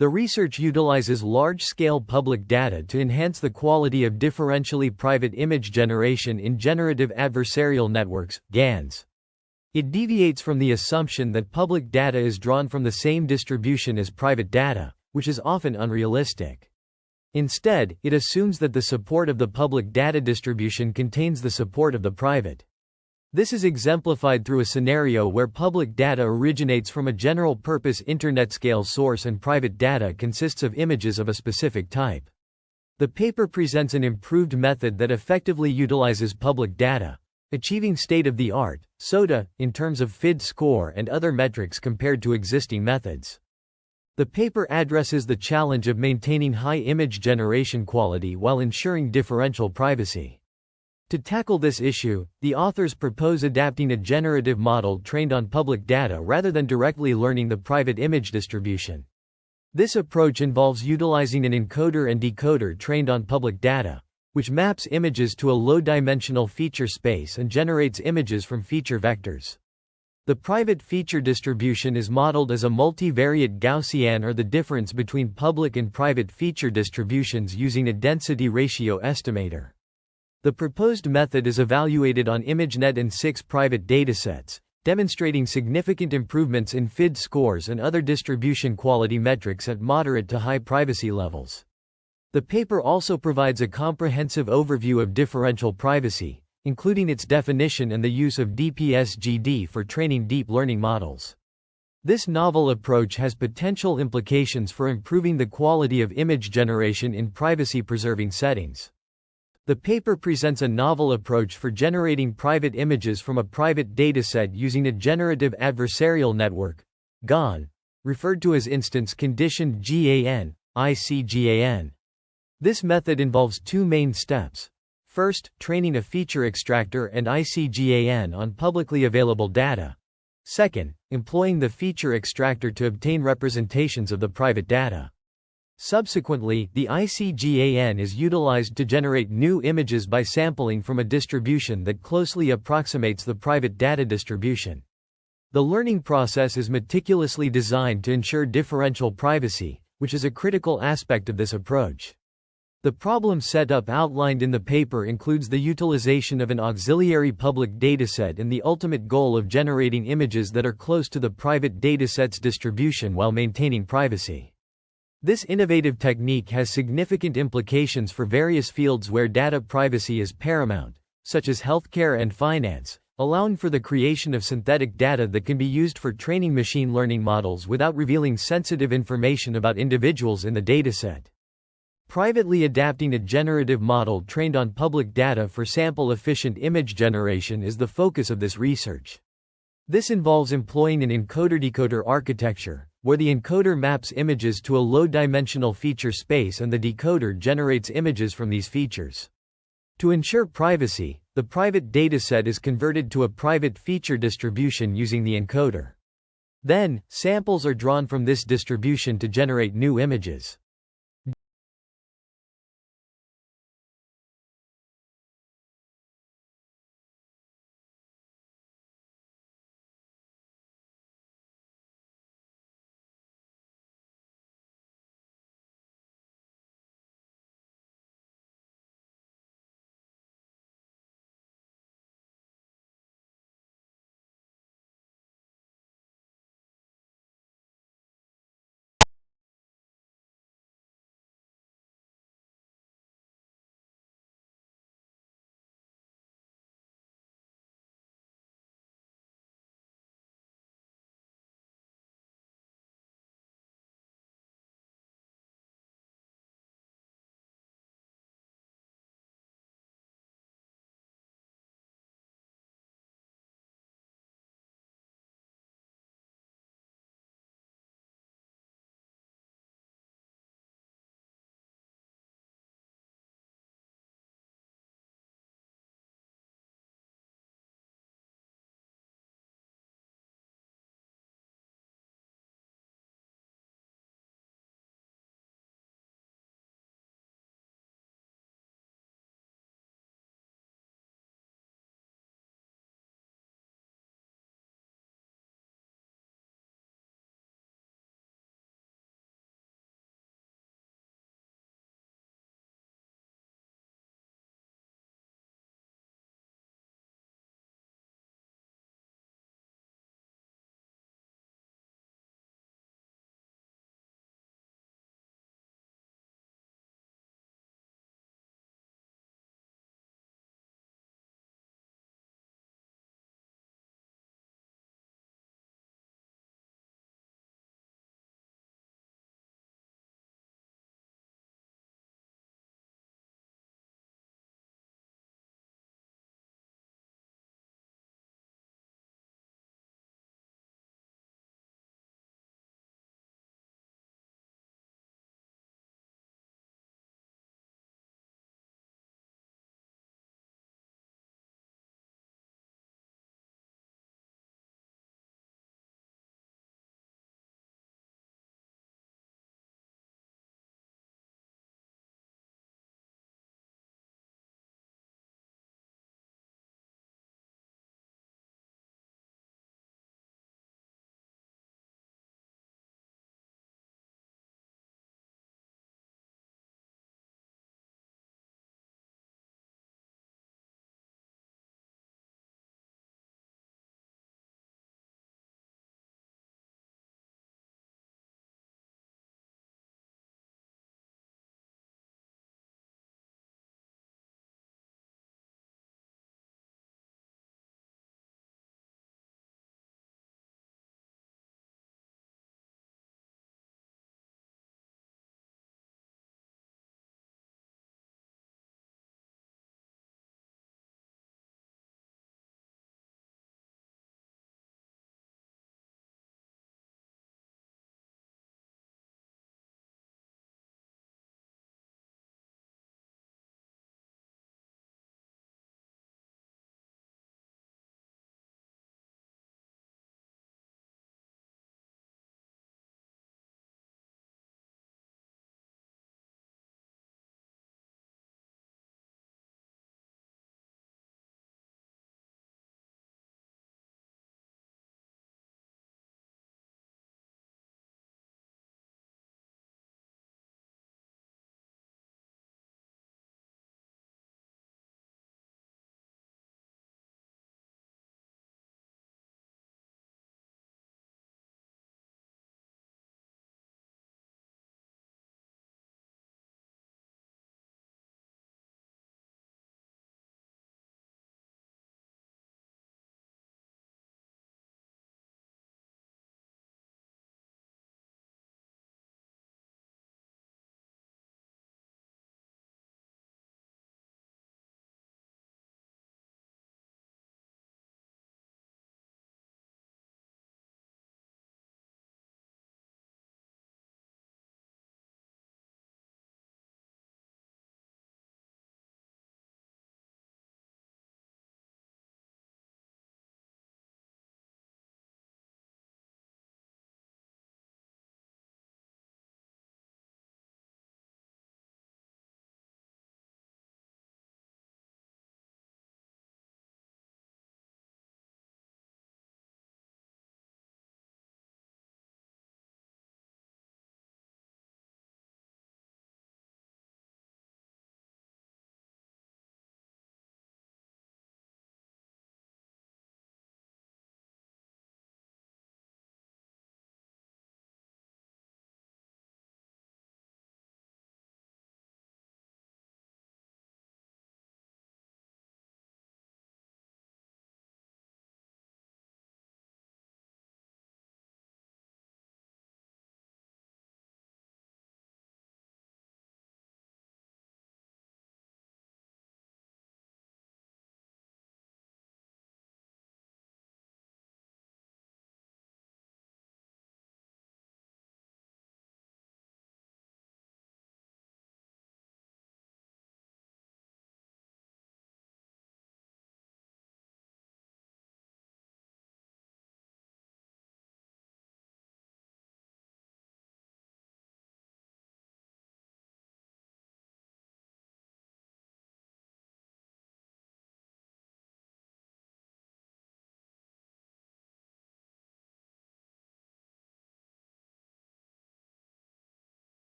The research utilizes large-scale public data to enhance the quality of differentially private image generation in generative adversarial networks, GANs. It deviates from the assumption that public data is drawn from the same distribution as private data, which is often unrealistic. Instead, it assumes that the support of the public data distribution contains the support of the private. This is exemplified through a scenario where public data originates from a general-purpose internet-scale source and private data consists of images of a specific type. The paper presents an improved method that effectively utilizes public data, achieving state-of-the-art, SOTA, in terms of FID score and other metrics compared to existing methods. The paper addresses the challenge of maintaining high image generation quality while ensuring differential privacy. To tackle this issue, the authors propose adapting a generative model trained on public data rather than directly learning the private image distribution. This approach involves utilizing an encoder and decoder trained on public data, which maps images to a low-dimensional feature space and generates images from feature vectors. The private feature distribution is modeled as a multivariate Gaussian, or the difference between public and private feature distributions, using a density ratio estimator. The proposed method is evaluated on ImageNet and 6 private datasets, demonstrating significant improvements in FID scores and other distribution quality metrics at moderate to high privacy levels. The paper also provides a comprehensive overview of differential privacy, including its definition and the use of DPSGD for training deep learning models. This novel approach has potential implications for improving the quality of image generation in privacy-preserving settings. The paper presents a novel approach for generating private images from a private dataset using a generative adversarial network, GAN, referred to as instance-conditioned GAN, ICGAN. This method involves 2 main steps. First, training a feature extractor and ICGAN on publicly available data. Second, employing the feature extractor to obtain representations of the private data. Subsequently, the ICGAN is utilized to generate new images by sampling from a distribution that closely approximates the private data distribution. The learning process is meticulously designed to ensure differential privacy, which is a critical aspect of this approach. The problem setup outlined in the paper includes the utilization of an auxiliary public dataset and the ultimate goal of generating images that are close to the private dataset's distribution while maintaining privacy. This innovative technique has significant implications for various fields where data privacy is paramount, such as healthcare and finance, allowing for the creation of synthetic data that can be used for training machine learning models without revealing sensitive information about individuals in the dataset. Privately adapting a generative model trained on public data for sample-efficient image generation is the focus of this research. This involves employing an encoder-decoder architecture, where the encoder maps images to a low-dimensional feature space and the decoder generates images from these features. To ensure privacy, the private dataset is converted to a private feature distribution using the encoder. Then, samples are drawn from this distribution to generate new images.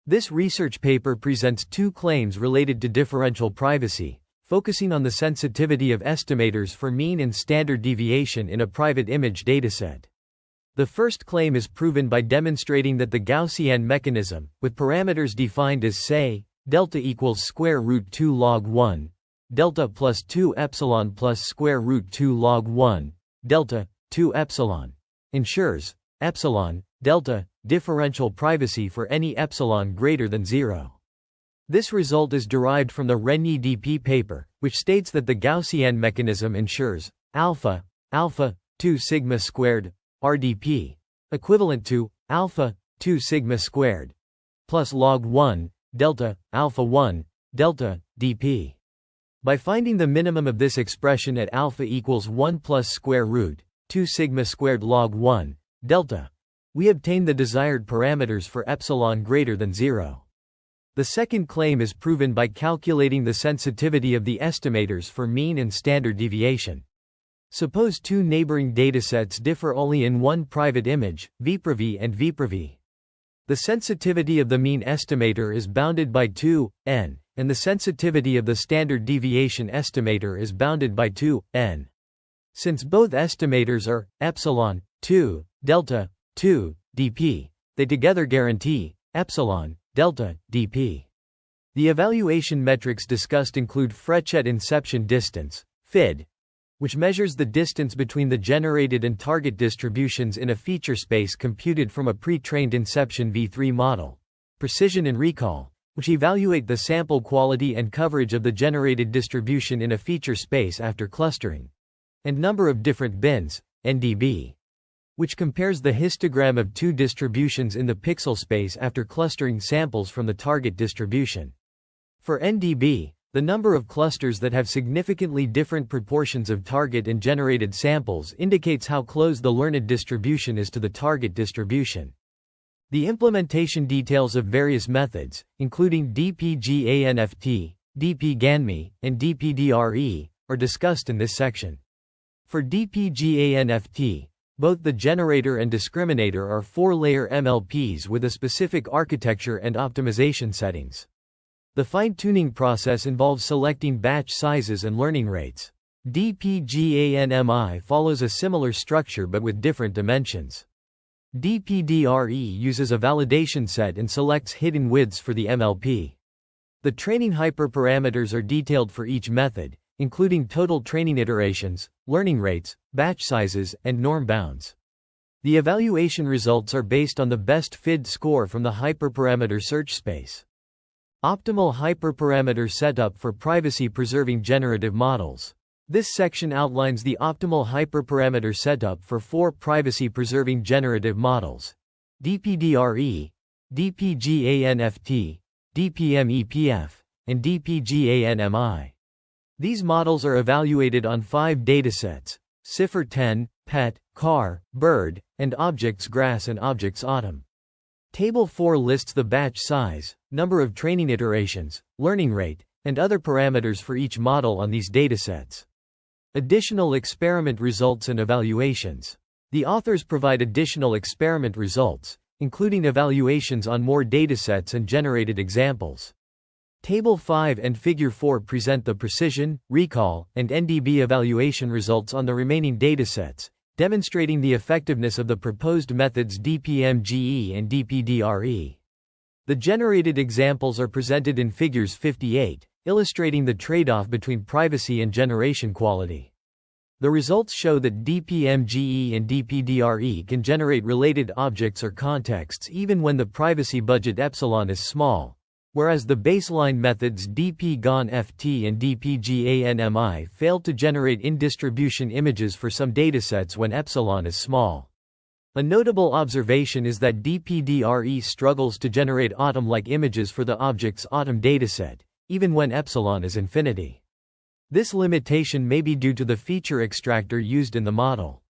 This research paper presents two claims related to differential privacy, focusing on the sensitivity of estimators for mean and standard deviation in a private image dataset. The first claim is proven by demonstrating that the Gaussian mechanism, with parameters defined as say, delta equals square root 2 log 1, delta plus 2 epsilon plus square root 2 log 1, delta, 2 epsilon, ensures, epsilon, delta, differential privacy for any epsilon greater than 0. This result is derived from the Renyi DP paper, which states that the Gaussian mechanism ensures alpha 2 sigma squared RDP equivalent to alpha 2 sigma squared plus log 1 delta alpha 1 delta dp. By finding the minimum of this expression at alpha equals 1 plus square root 2 sigma squared log 1 delta, we obtain the desired parameters for epsilon greater than 0. The second claim is proven by calculating the sensitivity of the estimators for mean and standard deviation. Suppose two neighboring datasets differ only in one private image, vPrv and vPrv. The sensitivity of the mean estimator is bounded by 2, n, and the sensitivity of the standard deviation estimator is bounded by 2, n. Since both estimators are epsilon 2, delta 2, dp, they together guarantee epsilon, delta, dp. The evaluation metrics discussed include Frechet inception distance, FID, which measures the distance between the generated and target distributions in a feature space computed from a pre-trained inception V3 model, precision and recall, which evaluate the sample quality and coverage of the generated distribution in a feature space after clustering, and number of different bins, NDB, which compares the histogram of two distributions in the pixel space after clustering samples from the target distribution. For NDB, the number of clusters that have significantly different proportions of target and generated samples indicates how close the learned distribution is to the target distribution. The implementation details of various methods, including DPGANFT, DPGANME, and DPDRE, are discussed in this section. For DPGANFT, both the generator and discriminator are 4-layer MLPs with a specific architecture and optimization settings. The fine-tuning process involves selecting batch sizes and learning rates. DPGANMI follows a similar structure but with different dimensions. DPDRE uses a validation set and selects hidden widths for the MLP. The training hyperparameters are detailed for each method, including total training iterations, learning rates, batch sizes, and norm bounds. The evaluation results are based on the best FID score from the hyperparameter search space. Optimal hyperparameter setup for privacy-preserving generative models. This section outlines the optimal hyperparameter setup for 4 privacy-preserving generative models: DPDRE, DPGANFT, DPMEPF, and DPGANMI. These models are evaluated on 5 datasets: CIFAR 10, pet, car, bird, and objects grass and objects autumn. Table 4 lists the batch size, number of training iterations, learning rate, and other parameters for each model on these datasets. Additional experiment results and evaluations. The authors provide additional experiment results, including evaluations on more datasets and generated examples. Table 5 and Figure 4 present the precision, recall, and NDB evaluation results on the remaining datasets, demonstrating the effectiveness of the proposed methods DPMGE and DPDRE. The generated examples are presented in Figures 58, illustrating the trade-off between privacy and generation quality. The results show that DPMGE and DPDRE can generate related objects or contexts even when the privacy budget epsilon is small, whereas the baseline methods DPGANFT and DPGANMI failed to generate in-distribution images for some datasets when epsilon is small. A notable observation is that DPDRE struggles to generate autumn-like images for the object's autumn dataset, even when epsilon is infinity. This limitation may be due to the feature extractor used in the model.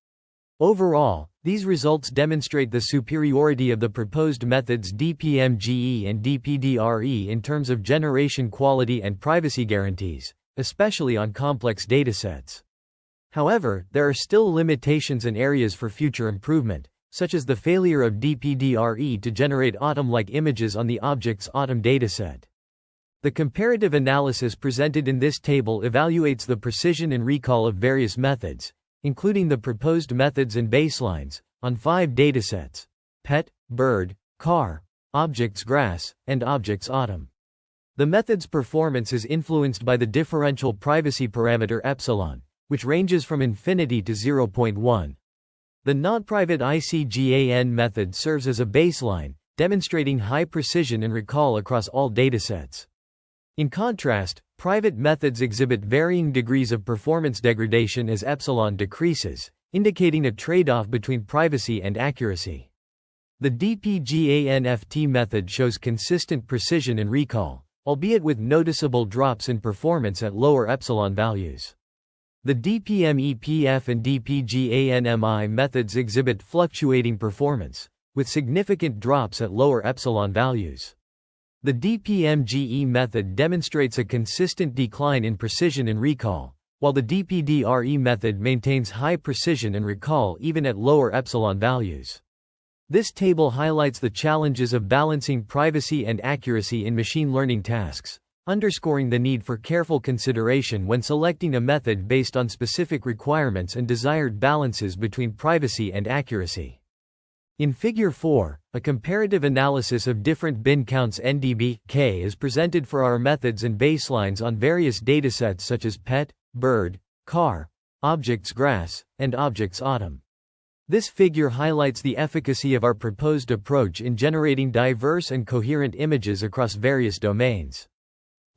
Overall, these results demonstrate the superiority of the proposed methods DPMGE and DPDRE in terms of generation quality and privacy guarantees, especially on complex datasets. However, there are still limitations and areas for future improvement, such as the failure of DPDRE to generate ATOM-like images on the object's ATOM dataset. The comparative analysis presented in this table evaluates the precision and recall of various methods, including the proposed methods and baselines, on 5 datasets: pet, bird, car, objects grass, and objects ATOM. The method's performance is influenced by the differential privacy parameter epsilon, which ranges from infinity to 0.1. The non-private ICGAN method serves as a baseline, demonstrating high precision and recall across all datasets. In contrast, private methods exhibit varying degrees of performance degradation as epsilon decreases, indicating a trade-off between privacy and accuracy. The DPGANFT method shows consistent precision and recall, albeit with noticeable drops in performance at lower epsilon values. The DPMEPF and DPGANMI methods exhibit fluctuating performance, with significant drops at lower epsilon values. The DPMGE method demonstrates a consistent decline in precision and recall, while the DPDRE method maintains high precision and recall even at lower epsilon values. This table highlights the challenges of balancing privacy and accuracy in machine learning tasks, underscoring the need for careful consideration when selecting a method based on specific requirements and desired balances between privacy and accuracy. In Figure 4, a comparative analysis of different bin counts NDB/K is presented for our methods and baselines on various datasets such as pet, bird, car, objects grass, and objects ATOM. This figure highlights the efficacy of our proposed approach in generating diverse and coherent images across various domains.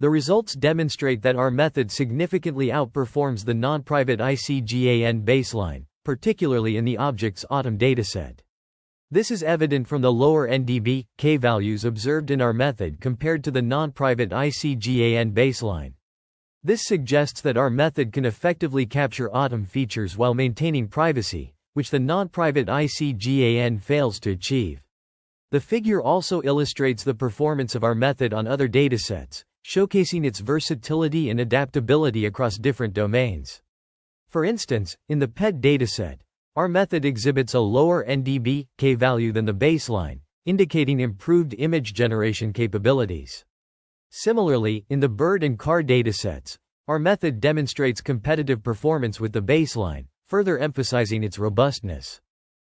The results demonstrate that our method significantly outperforms the non-private ICGAN baseline, particularly in the objects ATOM dataset. This is evident from the lower NDB/K values observed in our method compared to the non-private ICGAN baseline. This suggests that our method can effectively capture ATOM features while maintaining privacy, which the non-private ICGAN fails to achieve. The figure also illustrates the performance of our method on other datasets, showcasing its versatility and adaptability across different domains. For instance, in the PET dataset, our method exhibits a lower NDB/K value than the baseline, indicating improved image generation capabilities. Similarly, in the bird and car datasets, our method demonstrates competitive performance with the baseline, further emphasizing its robustness.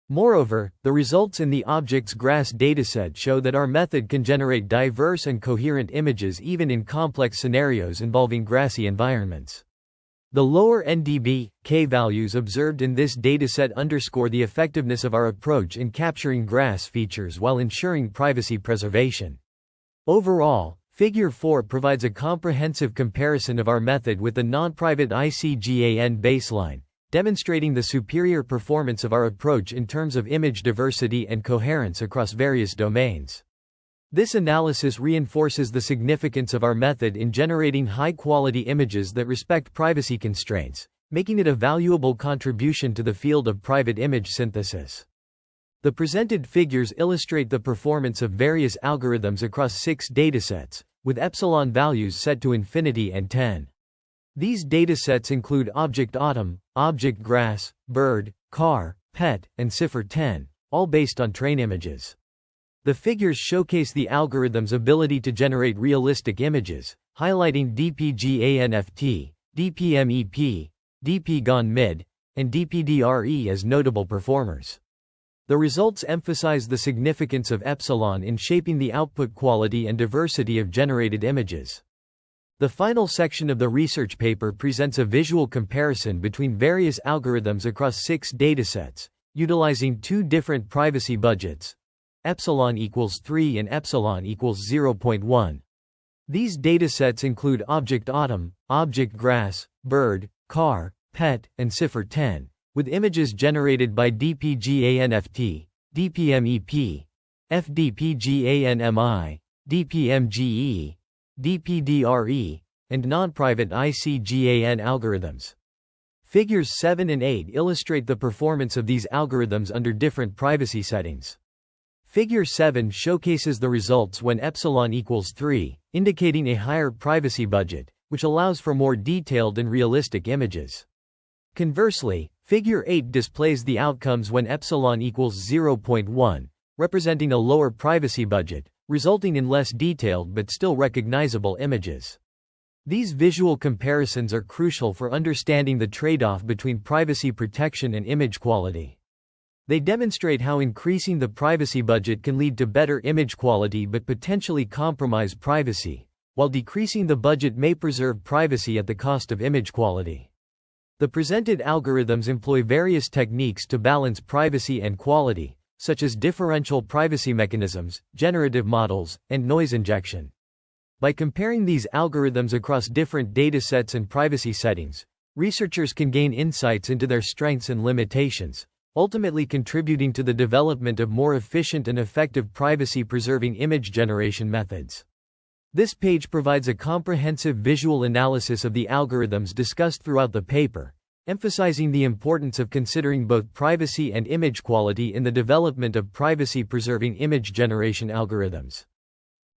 Moreover, the results in the objects grass dataset show that our method can generate diverse and coherent images even in complex scenarios involving grassy environments. The lower NDB/K values observed in this dataset underscore the effectiveness of our approach in capturing grass features while ensuring privacy preservation. Overall, Figure 4 provides a comprehensive comparison of our method with the non-private ICGAN baseline, demonstrating the superior performance of our approach in terms of image diversity and coherence across various domains. This analysis reinforces the significance of our method in generating high-quality images that respect privacy constraints, making it a valuable contribution to the field of private image synthesis. The presented figures illustrate the performance of various algorithms across 6 datasets, with epsilon values set to infinity and 10. These datasets include object ATOM, object grass, bird, car, pet, and CIFAR-10, all based on train images. The figures showcase the algorithm's ability to generate realistic images, highlighting DPGANFT, DPMEP, DPGAN-MID, and DPDRE as notable performers. The results emphasize the significance of epsilon in shaping the output quality and diversity of generated images. The final section of the research paper presents a visual comparison between various algorithms across 6 datasets, utilizing 2 different privacy budgets, epsilon equals 3 and epsilon equals 0.1. These datasets include object ATOM, object grass, bird, car, pet, and CIFAR-10, with images generated by DPGANFT, DPMEP, FDPGANMI, DPMGE, DPDRE, and non-private ICGAN algorithms. Figures 7 and 8 illustrate the performance of these algorithms under different privacy settings. Figure 7 showcases the results when epsilon equals 3, indicating a higher privacy budget, which allows for more detailed and realistic images. Conversely, Figure 8 displays the outcomes when epsilon equals 0.1, representing a lower privacy budget, resulting in less detailed but still recognizable images. These visual comparisons are crucial for understanding the trade-off between privacy protection and image quality. They demonstrate how increasing the privacy budget can lead to better image quality but potentially compromise privacy, while decreasing the budget may preserve privacy at the cost of image quality. The presented algorithms employ various techniques to balance privacy and quality, such as differential privacy mechanisms, generative models, and noise injection. By comparing these algorithms across different datasets and privacy settings, researchers can gain insights into their strengths and limitations, ultimately contributing to the development of more efficient and effective privacy-preserving image generation methods. This page provides a comprehensive visual analysis of the algorithms discussed throughout the paper, emphasizing the importance of considering both privacy and image quality in the development of privacy-preserving image generation algorithms.